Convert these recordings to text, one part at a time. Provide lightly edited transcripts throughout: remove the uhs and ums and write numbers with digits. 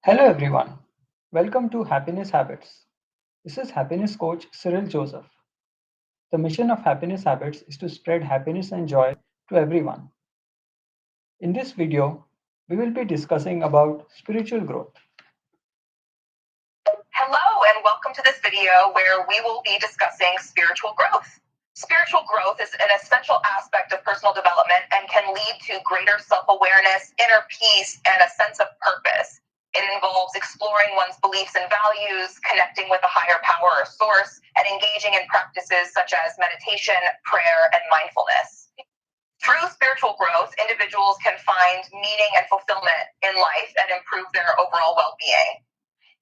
Hello everyone. Welcome to Happiness Habits. This is happiness coach Cyril Joseph. The mission of Happiness Habits is to spread happiness and joy to everyone. In this video, we will be discussing about spiritual growth. Hello, and welcome to this video where we will be discussing spiritual growth. Spiritual growth is an essential aspect of personal development and can lead to greater self-awareness, inner peace, and a sense of purpose. It involves exploring one's beliefs and values, connecting with a higher power or source, and engaging in practices such as meditation, prayer, and mindfulness. Through spiritual growth, individuals can find meaning and fulfillment in life and improve their overall well-being.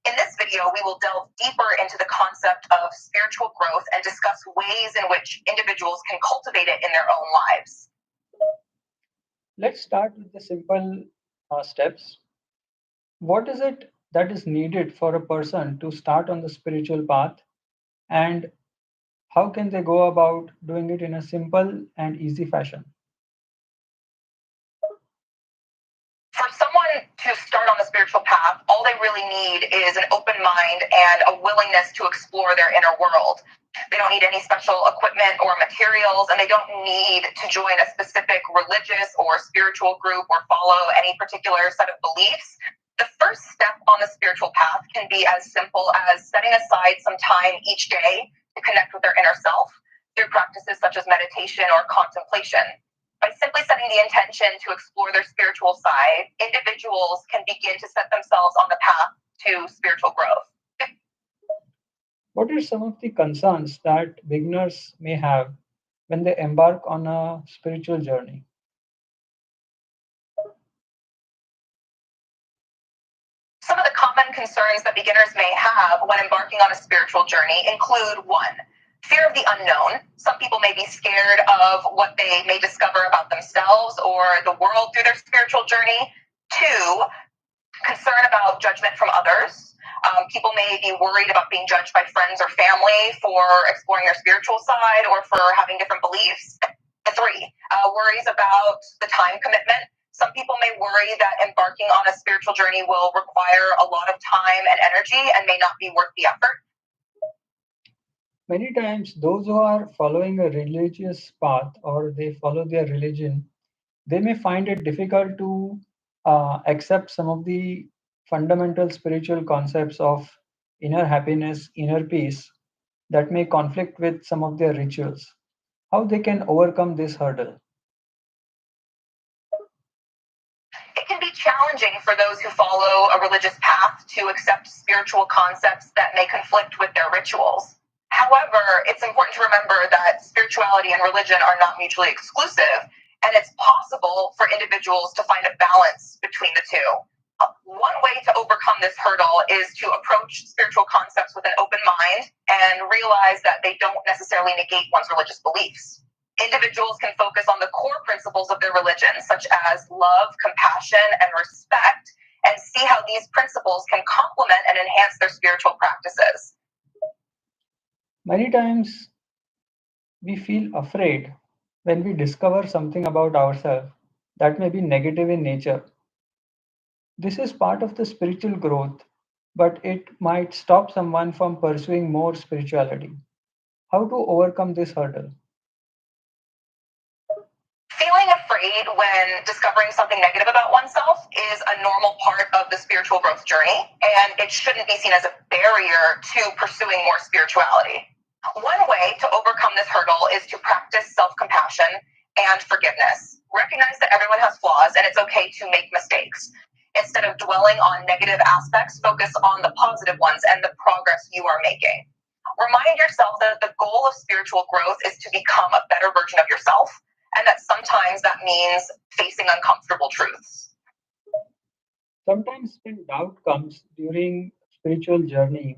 In this video, we will delve deeper into the concept of spiritual growth and discuss ways in which individuals can cultivate it in their own lives. Let's start with the simple steps. What is it that is needed for a person to start on the spiritual path, and how can they go about doing it in a simple and easy fashion? For someone to start on the spiritual path, all they really need is an open mind and a willingness to explore their inner world. They don't need any special equipment or materials, and they don't need to join a specific religious or spiritual group or follow any particular set of beliefs. The first step on the spiritual path can be as simple as setting aside some time each day to connect with their inner self through practices such as meditation or contemplation. By simply setting the intention to explore their spiritual side, individuals can begin to set themselves on the path to spiritual growth. What are some of the concerns that beginners may have when they embark on a spiritual journey? Some of the common concerns that beginners may have when embarking on a spiritual journey include: one, fear of the unknown. Some people may be scared of what they may discover about themselves or the world through their spiritual journey. Two, concern about judgment from others. People may be worried about being judged by friends or family for exploring their spiritual side or for having different beliefs. Three, worries about the time commitment. Some people may worry that embarking on a spiritual journey will require a lot of time and energy and may not be worth the effort. Many times, those who are following a religious path or they follow their religion, they may find it difficult to accept some of the fundamental spiritual concepts of inner happiness, inner peace that may conflict with some of their rituals. How they can overcome this hurdle? It can be challenging for those who follow a religious path to accept spiritual concepts that may conflict with their rituals. However, it's important to remember that spirituality and religion are not mutually exclusive, and it's possible for individuals to find a balance between the two. One way to overcome this hurdle is to approach spiritual concepts with an open mind and realize that they don't necessarily negate one's religious beliefs. Individuals can focus on the core principles of their religion, such as love, compassion, and respect, and see how these principles can complement and enhance their spiritual practices. Many times, we feel afraid when we discover something about ourselves that may be negative in nature. This is part of the spiritual growth, but it might stop someone from pursuing more spirituality. How to overcome this hurdle? Feeling afraid when discovering something negative about oneself is a normal part of the spiritual growth journey, and it shouldn't be seen as a barrier to pursuing more spirituality. One way to overcome this hurdle is to practice self-compassion and forgiveness. Recognize that everyone has flaws and it's okay to make mistakes. Instead of dwelling on negative aspects, focus on the positive ones and the progress you are making. Remind yourself that the goal of spiritual growth is to become a better version of yourself, and that sometimes that means facing uncomfortable truths. Sometimes when doubt comes during spiritual journey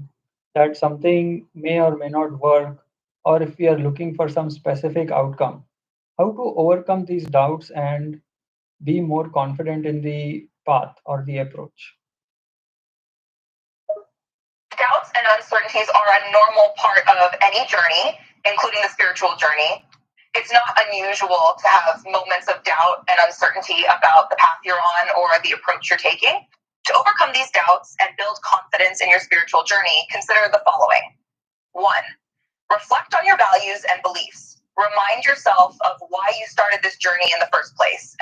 that something may or may not work, or if we are looking for some specific outcome, how to overcome these doubts and be more confident in the path or the approach? Doubts and uncertainties are a normal part of any journey, including the spiritual journey. It's not unusual to have moments of doubt and uncertainty about the path you're on or the approach you're taking. To overcome these doubts and build confidence in your spiritual journey, consider the following. 1. Reflect on your values and beliefs. Remind yourself of why you started this journey in the first place.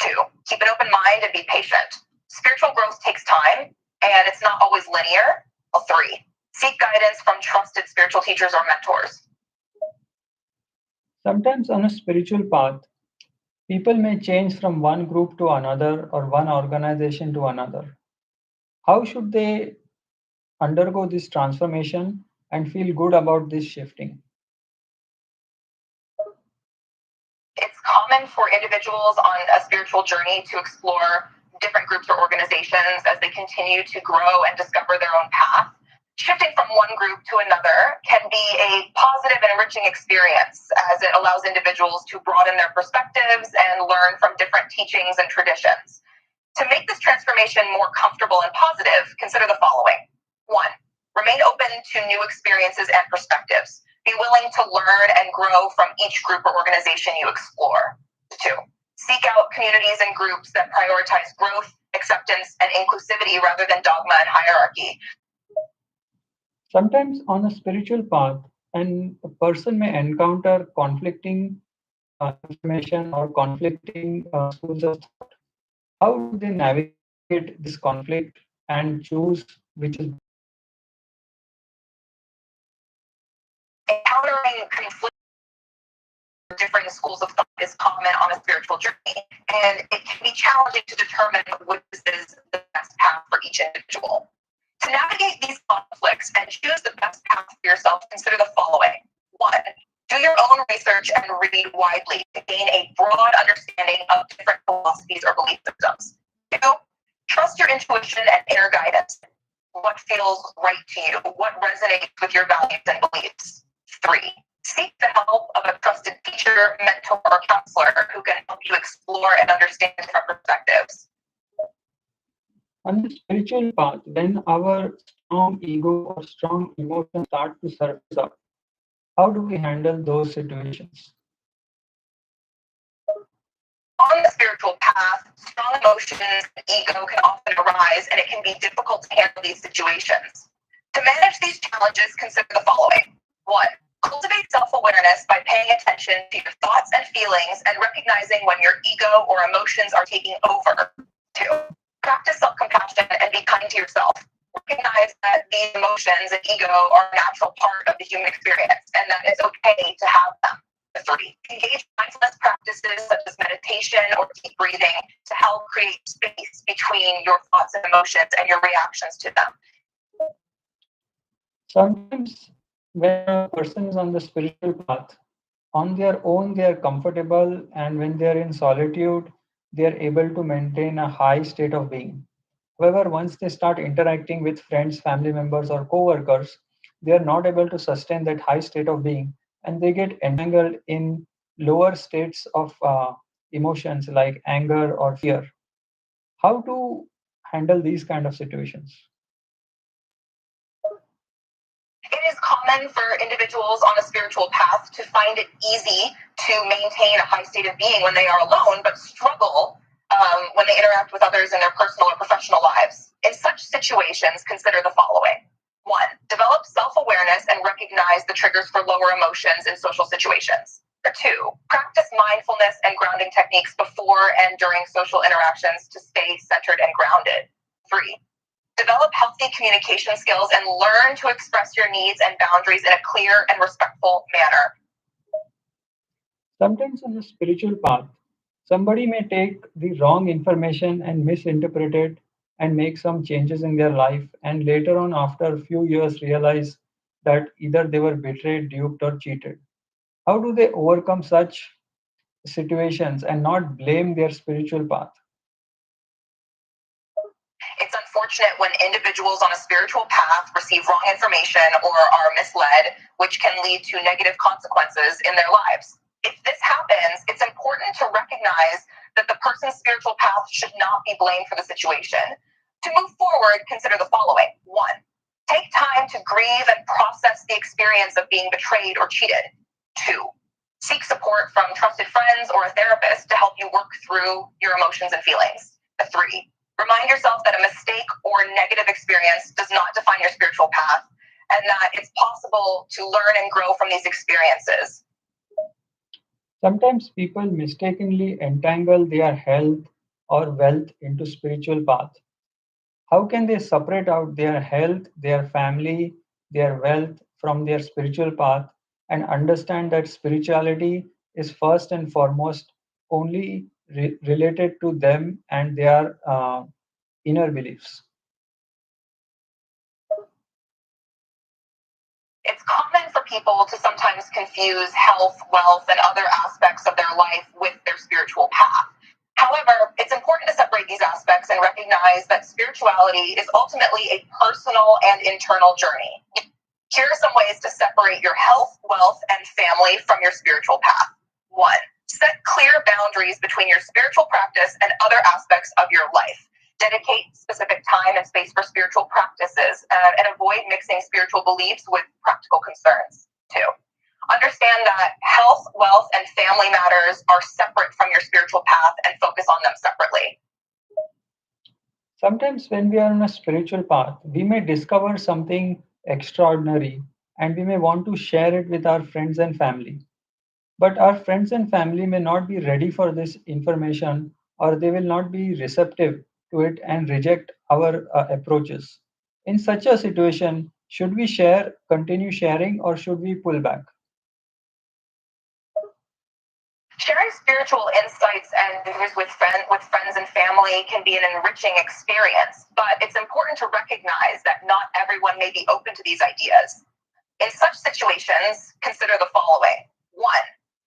2. Keep an open mind and be patient. Spiritual growth takes time, and it's not always linear. 3. Seek guidance from trusted spiritual teachers or mentors. Sometimes on a spiritual path, people may change from one group to another or one organization to another. How should they undergo this transformation and feel good about this shifting? It's common for individuals on a spiritual journey to explore different groups or organizations as they continue to grow and discover their own path. Shifting from one group to another can be a positive and enriching experience as it allows individuals to broaden their perspectives and learn from different teachings and traditions. To make this transformation more comfortable and positive, consider the following. 1. Remain open to new experiences and perspectives. Be willing to learn and grow from each group or organization you explore. 2. Seek out communities and groups that prioritize growth, acceptance, and inclusivity rather than dogma and hierarchy. Sometimes on a spiritual path, a person may encounter conflicting information or conflicting schools of thought. How do they navigate this conflict and choose which is? Encountering conflict with different schools of thought is common on a spiritual journey, and it can be challenging to determine which is the best path for each individual. To navigate these conflicts and choose the best path for yourself, consider the following. 1. Do your own research and read widely to gain a broad understanding of different philosophies or belief systems. 2. Trust your intuition and inner guidance. What feels right to you? What resonates with your values and beliefs? 3. Seek the help of a trusted teacher, mentor, or counselor who can help you explore and understand different perspectives. On the spiritual path, when our strong ego or strong emotions start to surface up, how do we handle those situations? On the spiritual path, strong emotions and ego can often arise, and it can be difficult to handle these situations. To manage these challenges, consider the following. 1. Cultivate self-awareness by paying attention to your thoughts and feelings and recognizing when your ego or emotions are taking over. 2. Practice self-compassion and be kind to yourself. Recognize that these emotions and ego are a natural part of the human experience and that it's okay to have them. 3. Engage mindfulness practices such as meditation or deep breathing to help create space between your thoughts and emotions and your reactions to them. Sometimes, when a person is on the spiritual path, on their own, they are comfortable, and when they are in solitude, they are able to maintain a high state of being. However, once they start interacting with friends, family members, or co workers, they are not able to sustain that high state of being and they get entangled in lower states of emotions like anger or fear. How to handle these kind of situations? It is common for individuals on a spiritual path to find it easy to maintain a high state of being when they are alone, but struggle when they interact with others in their personal or professional lives. In such situations, consider the following. 1. Develop self-awareness and recognize the triggers for lower emotions in social situations. 2. Practice mindfulness and grounding techniques before and during social interactions to stay centered and grounded. 3. Develop healthy communication skills and learn to express your needs and boundaries in a clear and respectful manner. Sometimes on the spiritual path, somebody may take the wrong information and misinterpret it and make some changes in their life, and later on, after a few years, realize that either they were betrayed, duped, or cheated. How do they overcome such situations and not blame their spiritual path? It's unfortunate when individuals on a spiritual path receive wrong information or are misled, which can lead to negative consequences in their lives. If this happens, it's important to recognize that the person's spiritual path should not be blamed for the situation. To move forward, consider the following. 1. Take time to grieve and process the experience of being betrayed or cheated. 2. Seek support from trusted friends or a therapist to help you work through your emotions and feelings. 3. Remind yourself that a mistake or negative experience does not define your spiritual path, and that it's possible to learn and grow from these experiences. Sometimes people mistakenly entangle their health or wealth into spiritual path. How can they separate out their health, their family, their wealth from their spiritual path and understand that spirituality is first and foremost only related to them and their inner beliefs? It's common for people to sometimes confuse health, wealth, and other aspects of their life with their spiritual path. However, it's important to separate these aspects and recognize that spirituality is ultimately a personal and internal journey. Here are some ways to separate your health, wealth, and family from your spiritual path. 1. Set clear boundaries between your spiritual practice and other aspects of your life. Dedicate specific time and space for spiritual practices and avoid mixing spiritual beliefs with practical concerns. 2. Understand that health, wealth, and family matters are separate from your spiritual path and focus on them separately. Sometimes, when we are on a spiritual path, we may discover something extraordinary and we may want to share it with our friends and family. But our friends and family may not be ready for this information or they will not be receptive to it and reject our approaches. In such a situation, should we share, continue sharing, or should we pull back? Sharing spiritual insights and views with friends and family can be an enriching experience, but it's important to recognize that not everyone may be open to these ideas. In such situations, consider the following. 1.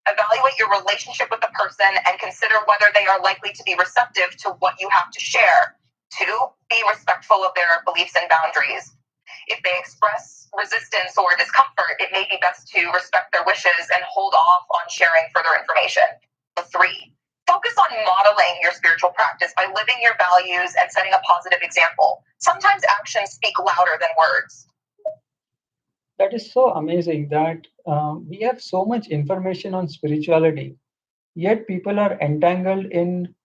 Evaluate your relationship with the person and consider whether they are likely to be receptive to what you have to share. 2. Be respectful of their beliefs and boundaries. If they express resistance or discomfort, it may be best to respect their wishes and hold off on sharing further information. 3. Focus on modeling your spiritual practice by living your values and setting a positive example. Sometimes actions speak louder than words. That is so amazing that we have so much information on spirituality, yet people are entangled in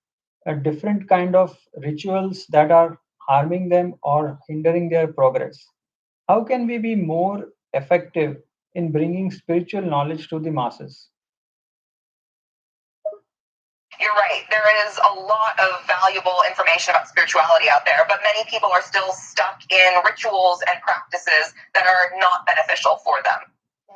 a different kind of rituals that are harming them or hindering their progress. How can we be more effective in bringing spiritual knowledge to the masses? You're right. There is a lot of valuable information about spirituality out there, but many people are still stuck in rituals and practices that are not beneficial for them.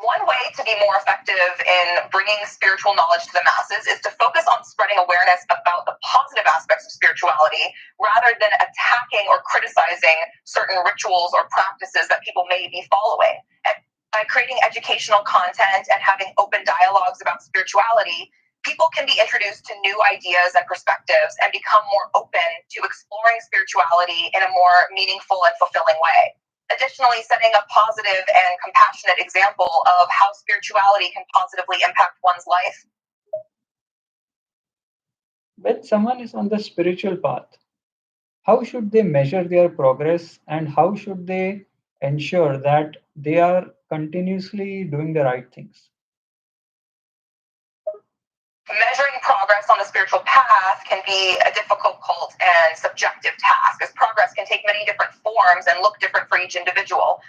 One way to be more effective in bringing spiritual knowledge to the masses is to focus on spreading awareness about the positive aspects of spirituality rather than attacking or criticizing certain rituals or practices that people may be following. And by creating educational content and having open dialogues about spirituality, people can be introduced to new ideas and perspectives and become more open to exploring spirituality in a more meaningful and fulfilling way. Additionally, setting a positive and compassionate example of how spirituality can positively impact one's life. When someone is on the spiritual path, how should they measure their progress and how should they ensure that they are continuously doing the right things? Measuring progress on the spiritual path can be a difficult and subjective task, as progress can take many different forms and look different for each individual.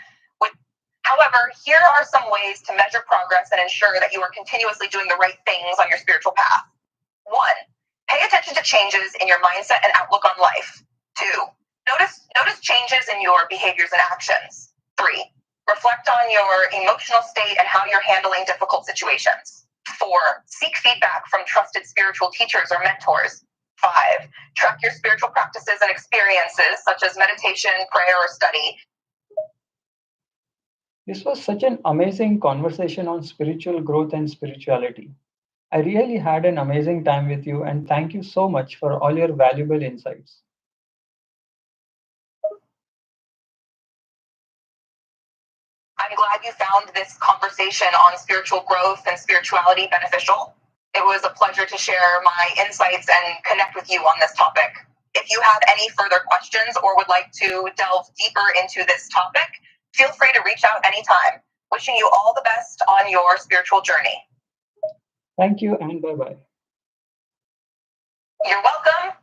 However, here are some ways to measure progress and ensure that you are continuously doing the right things on your spiritual path. 1. Pay attention to changes in your mindset and outlook on life. 2. Notice changes in your behaviors and actions. 3. Reflect on your emotional state and how you're handling difficult situations. 4. Seek feedback from trusted spiritual teachers or mentors. 5. Track your spiritual practices and experiences, such as meditation, prayer, or study. This was such an amazing conversation on spiritual growth and spirituality. I really had an amazing time with you, and thank you so much for all your valuable insights. I'm glad you found this conversation on spiritual growth and spirituality beneficial. It was a pleasure to share my insights and connect with you on this topic. If you have any further questions or would like to delve deeper into this topic, feel free to reach out anytime. Wishing you all the best on your spiritual journey. Thank you, and bye bye. You're welcome.